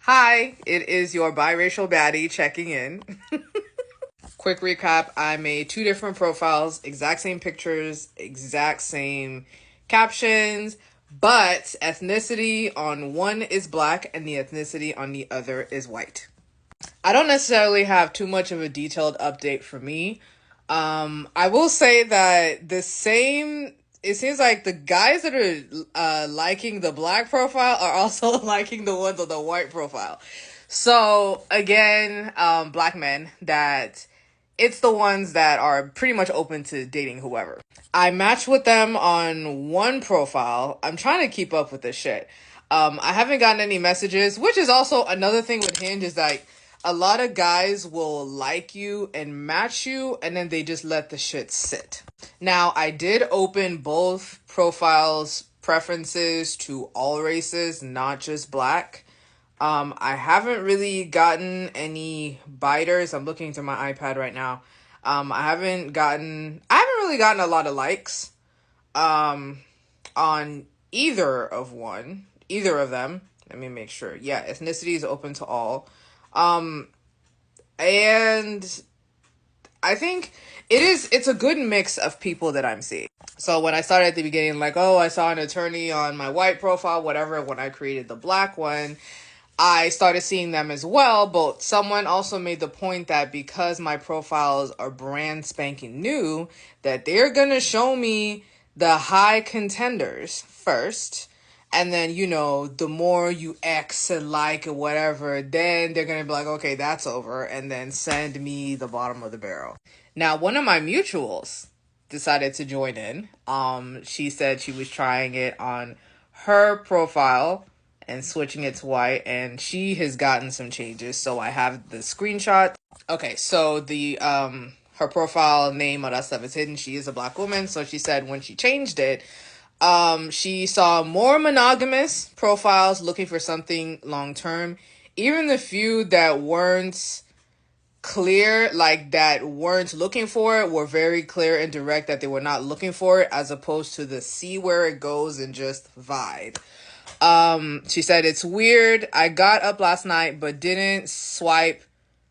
Hi, it is your biracial baddie checking in. Quick recap, I made two different profiles, exact same pictures, exact same captions, but ethnicity on one is black and the ethnicity on the other is white. I don't necessarily have too much of a detailed update for me. I will say that it seems like the guys that are liking the black profile are also liking the ones on the white profile. So again, black men that it's the ones that are pretty much open to dating whoever. I matched with them on one profile. I'm trying to keep up with this shit. I haven't gotten any messages, which is also another thing with Hinge is like a lot of guys will like you and match you and then they just let the shit sit. Now, I did open both profiles preferences to all races, not just black. I haven't really gotten any biters. I'm looking to my iPad right now. I haven't really gotten a lot of likes, on either of them. Let me make sure. Yeah, ethnicity is open to all. And I think it's a good mix of people that I'm seeing. So when I started at the beginning, like, oh, I saw an attorney on my white profile, whatever, when I created the black one, I started seeing them as well, but someone also made the point that because my profiles are brand spanking new, that they're gonna show me the high contenders first. And then, the more you X and like or whatever, then they're gonna be like, okay, that's over, and then send me the bottom of the barrel. Now, one of my mutuals decided to join in. She said she was trying it on her profile and switching it to white, and she has gotten some changes. So I have the screenshot. Okay, so the her profile name, all that stuff is hidden. She is a black woman, so she said when she changed it, she saw more monogamous profiles looking for something long term. Even the few that weren't clear, like that weren't looking for it, were very clear and direct that they were not looking for it, as opposed to the see where it goes and just vibe. She said, it's weird. I got up last night, but didn't swipe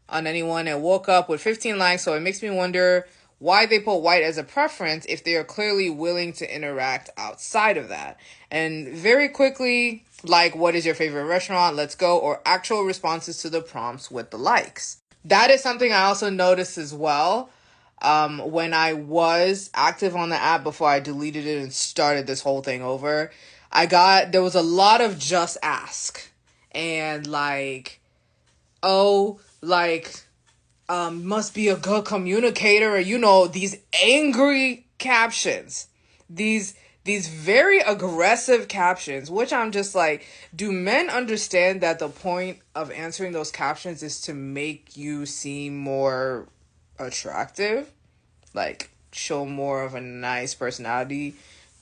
on anyone and woke up with 15 likes. So it makes me wonder why they put white as a preference if they are clearly willing to interact outside of that. And very quickly, like, what is your favorite restaurant? Let's go. Or actual responses to the prompts with the likes. That is something I also noticed as well. When I was active on the app before I deleted it and started this whole thing over, there was a lot of just ask and like, oh, like, must be a good communicator, or, these angry captions, these very aggressive captions, which I'm just like, do men understand that the point of answering those captions is to make you seem more attractive? Like, show more of a nice personality,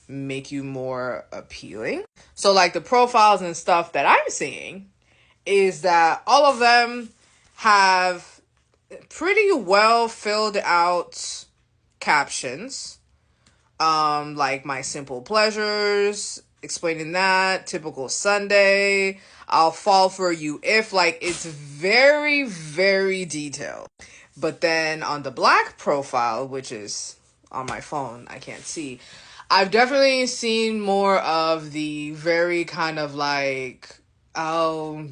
make you more appealing. So like the profiles and stuff that I'm seeing is that all of them have pretty well filled out captions. Like my simple pleasures, explaining that, typical Sunday, I'll fall for you if, like, it's very, very detailed. But then on the black profile, which is on my phone, I can't see, I've definitely seen more of the very kind of like, oh,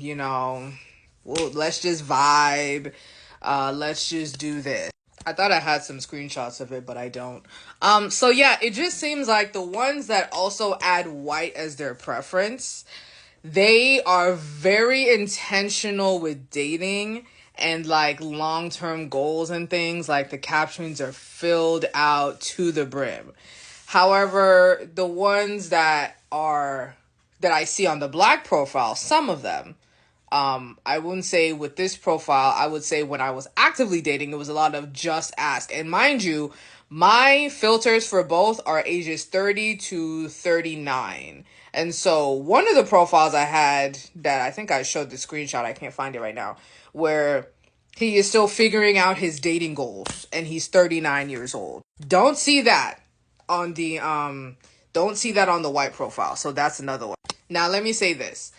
well, let's just vibe. Let's just do this. I thought I had some screenshots of it, but I don't. So yeah, it just seems like the ones that also add white as their preference, they are very intentional with dating and like long-term goals and things. Like the captions are filled out to the brim. However, the ones that I see on the black profile, some of them, I wouldn't say with this profile. I would say when I was actively dating, it was a lot of just ask. And mind you, my filters for both are ages 30 to 39. And so one of the profiles I had that I think I showed the screenshot, I can't find it right now, where he is still figuring out his dating goals and he's 39 years old. Don't see that on the white profile. So that's another one. Now let me say this.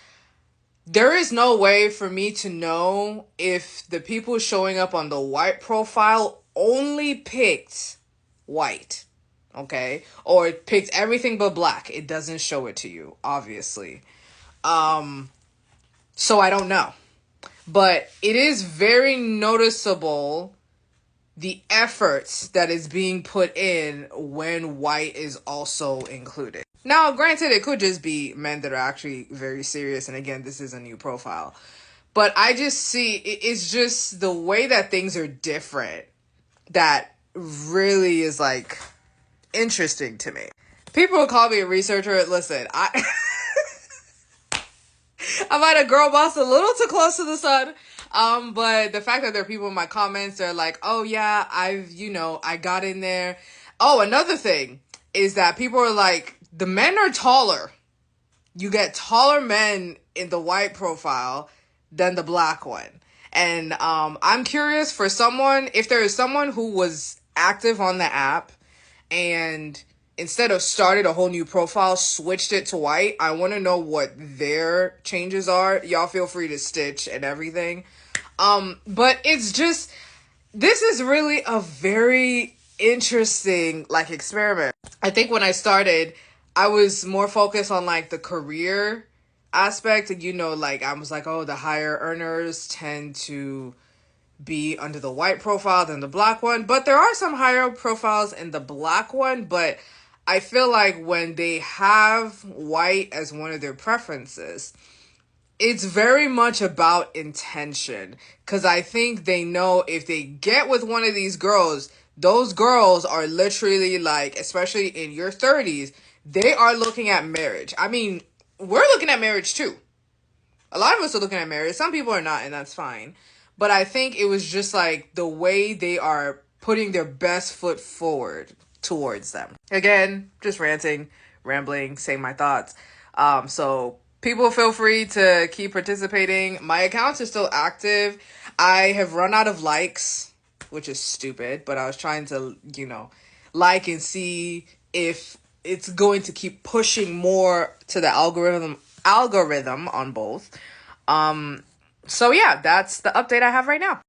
there is no way for me to know if the people showing up on the white profile only picked white, okay? Or it picked everything but black. It doesn't show it to you, obviously. So I don't know. But it is very noticeable the efforts that is being put in when white is also included. Now, granted, it could just be men that are actually very serious. And again, this is a new profile. But I just see, it's just the way that things are different that really is like interesting to me. People will call me a researcher. Listen, I might have girl bossed a little too close to the sun. But the fact that there are people in my comments that are like, oh yeah, I got in there. Oh, another thing is that people are like, the men are taller. You get taller men in the white profile than the black one. And I'm curious for someone, if there is someone who was active on the app and instead of started a whole new profile, switched it to white, I want to know what their changes are. Y'all feel free to stitch and everything. But it's just, this is really a very interesting, like, experiment. I think when I started, I was more focused on, like, the career aspect. And, like, I was like, oh, the higher earners tend to be under the white profile than the black one. But there are some higher profiles in the black one. But I feel like when they have white as one of their preferences, it's very much about intention. Because I think they know if they get with one of these girls, those girls are literally like, especially in your 30s, they are looking at marriage. I mean, we're looking at marriage too. A lot of us are looking at marriage. Some people are not, and that's fine. But I think it was just like the way they are putting their best foot forward towards them. Again, just ranting, rambling, saying my thoughts. So people feel free to keep participating. My accounts are still active. I have run out of likes, which is stupid, but I was trying to, like and see if it's going to keep pushing more to the algorithm on both. So yeah, that's the update I have right now.